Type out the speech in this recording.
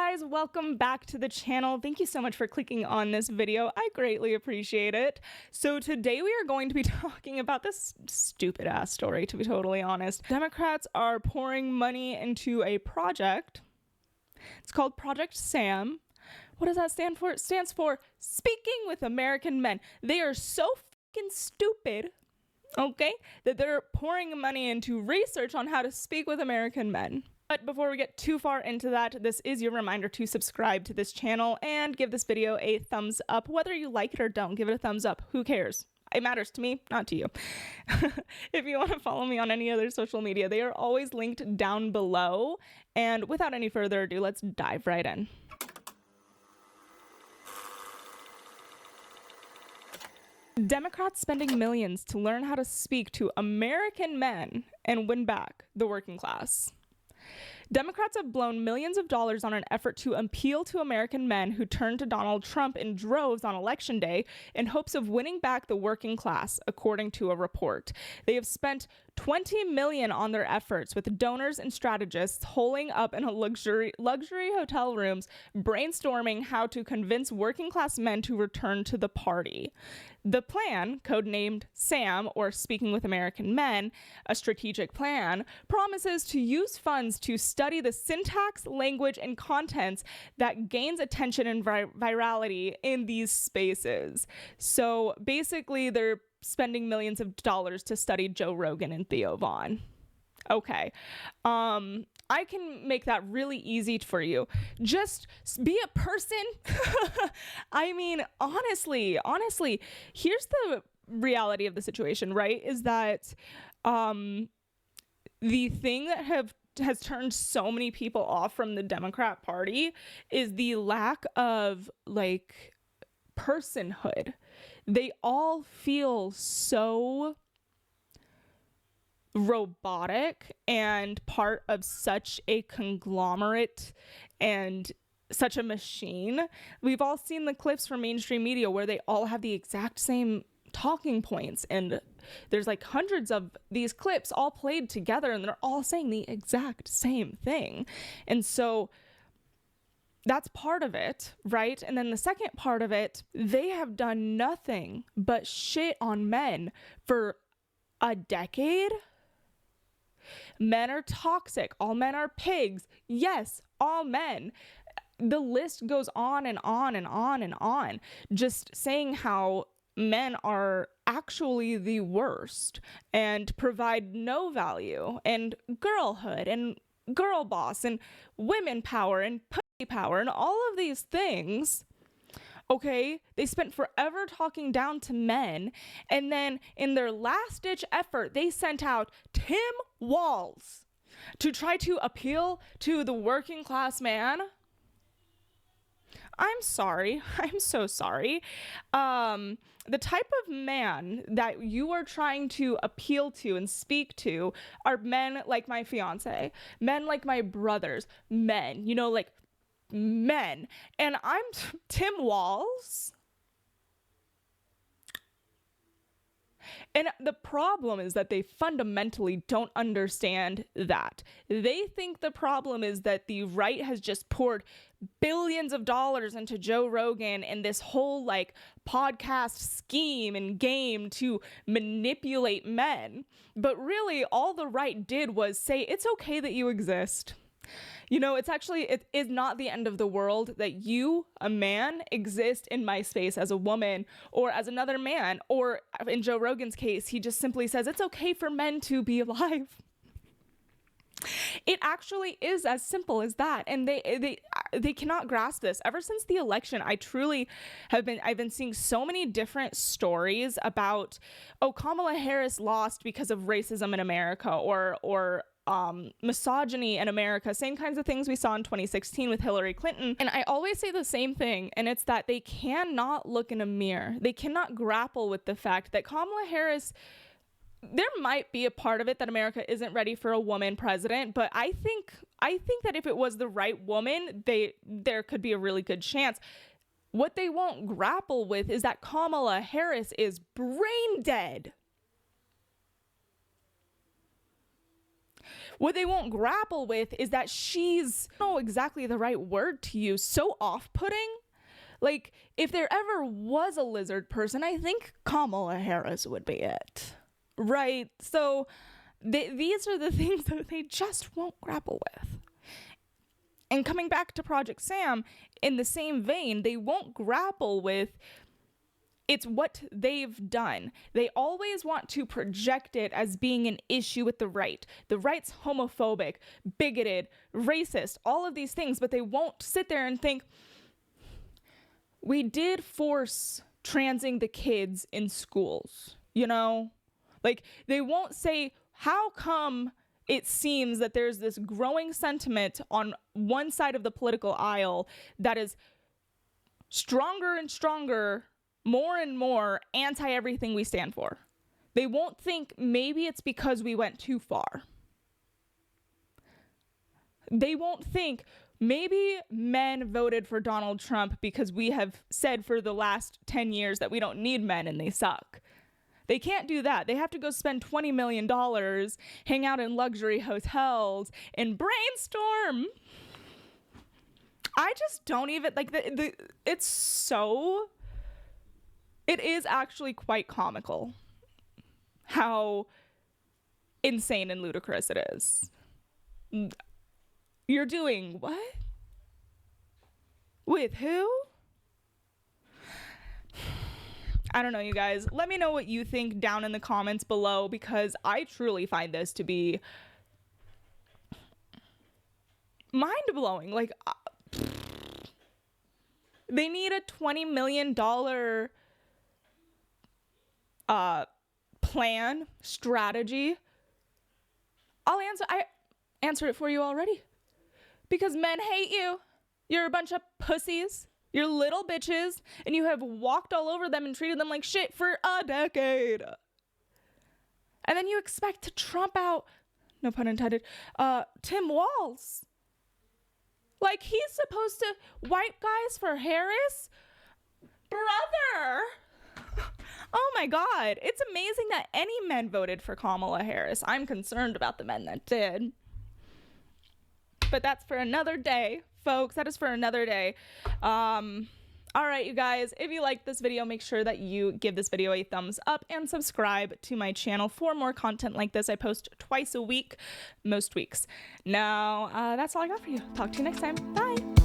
guys, welcome back to the channel. Thank you so much for clicking on this video. I greatly appreciate it. So today we are going to be talking about this stupid ass story, to be totally honest. Democrats are pouring money into a project. It's called Project SAM. What does that stand for? It stands for Speaking with American Men. They are so fucking stupid, okay, that they're pouring money into research on how to speak with American men. But before we get too far into that, this is your reminder to subscribe to this channel and give this video a thumbs up. Whether you like it or don't, give it a thumbs up. Who cares? It matters to me, not to you. If you want to follow me on any other social media, they are always linked down below. And without any further ado, let's dive right in. Democrats spending millions to learn how to speak to American men and win back the working class. Democrats have blown millions of dollars on an effort to appeal to American men who turned to Donald Trump in droves on Election Day in hopes of winning back the working class, according to a report. They have spent $20 million on their efforts, with donors and strategists holing up in a luxury hotel rooms, brainstorming how to convince working class men to return to the party. The plan, codenamed SAM, or Speaking with American Men, a strategic plan, promises to use funds to study the syntax, language, and contents that gains attention and virality in these spaces. So basically, they're spending millions of dollars to study Joe Rogan and Theo Vaughn. Okay. I can make that really easy for you. Just be a person. I mean, honestly, here's the reality of the situation, right? Is that the thing that has turned so many people off from the Democrat Party is the lack of like personhood. They all feel so robotic and part of such a conglomerate and such a machine. We've all seen the clips from mainstream media where they all have the exact same talking points, and there's like hundreds of these clips all played together and they're all saying the exact same thing. And so that's part of it, right? And then the second part of it, they have done nothing but shit on men for a decade. Men are toxic. All men are pigs. Yes, all men. The list goes on and on and on and on. Just saying how men are actually the worst and provide no value, and girlhood and girl boss and women power and pussy power and all of these things. Okay, they spent forever talking down to men, and then in their last ditch effort, they sent out Tim Walz to try to appeal to the working class man. I'm sorry. I'm so sorry. The type of man that you are trying to appeal to and speak to are men like my fiance, men like my brothers, men, you know, like men. And I'm Tim Walz. And the problem is that they fundamentally don't understand that. They think the problem is that the right has just poured billions of dollars into Joe Rogan and this whole like podcast scheme and game to manipulate men. But really, all the right did was say, it's okay that you exist. You know, it is not the end of the world that you, a man, exist in my space as a woman or as another man. Or in Joe Rogan's case, he just simply says it's okay for men to be alive. It actually is as simple as that. And they cannot grasp this. Ever since the election, I've been seeing so many different stories about, oh, Kamala Harris lost because of racism in America, or misogyny in America, same kinds of things we saw in 2016 with Hillary Clinton. And I always say the same thing, and it's that they cannot look in a mirror. They cannot grapple with the fact that Kamala Harris, there might be a part of it that America isn't ready for a woman president, but I think that if it was the right woman, there could be a really good chance. What they won't grapple with is that Kamala Harris is brain dead. What they won't grapple with is that she's, I don't know exactly the right word to use, so off-putting. Like, if there ever was a lizard person, I think Kamala Harris would be it. Right? So these are the things that they just won't grapple with. And coming back to Project Sam, in the same vein, they won't grapple with it's what they've done. They always want to project it as being an issue with the right. The right's homophobic, bigoted, racist, all of these things, but they won't sit there and think, we did force transing the kids in schools, you know? Like, they won't say, how come it seems that there's this growing sentiment on one side of the political aisle that is stronger and stronger, more and more anti everything we stand for. They won't think maybe it's because we went too far. They won't think maybe men voted for Donald Trump because we have said for the last 10 years that we don't need men and they suck. They can't do that. They have to go spend $20 million, hang out in luxury hotels, and brainstorm. I just don't even, like, it's so... It is actually quite comical how insane and ludicrous it is. You're doing what? With who? I don't know, you guys. Let me know what you think down in the comments below, because I truly find this to be mind-blowing. Like, they need a $20 million plan, strategy. I answered it for you already. Because men hate you. You're a bunch of pussies. You're little bitches. And you have walked all over them and treated them like shit for a decade. And then you expect to trump out, no pun intended, Tim Walz. Like, he's supposed to white guys for Harris? Brother! Oh my God. It's amazing that any men voted for Kamala Harris. I'm concerned about the men that did. But that's for another day, folks. That is for another day. All right, you guys, if you liked this video, make sure that you give this video a thumbs up and subscribe to my channel for more content like this. I post twice a week, most weeks. Now, that's all I got for you. Talk to you next time. Bye.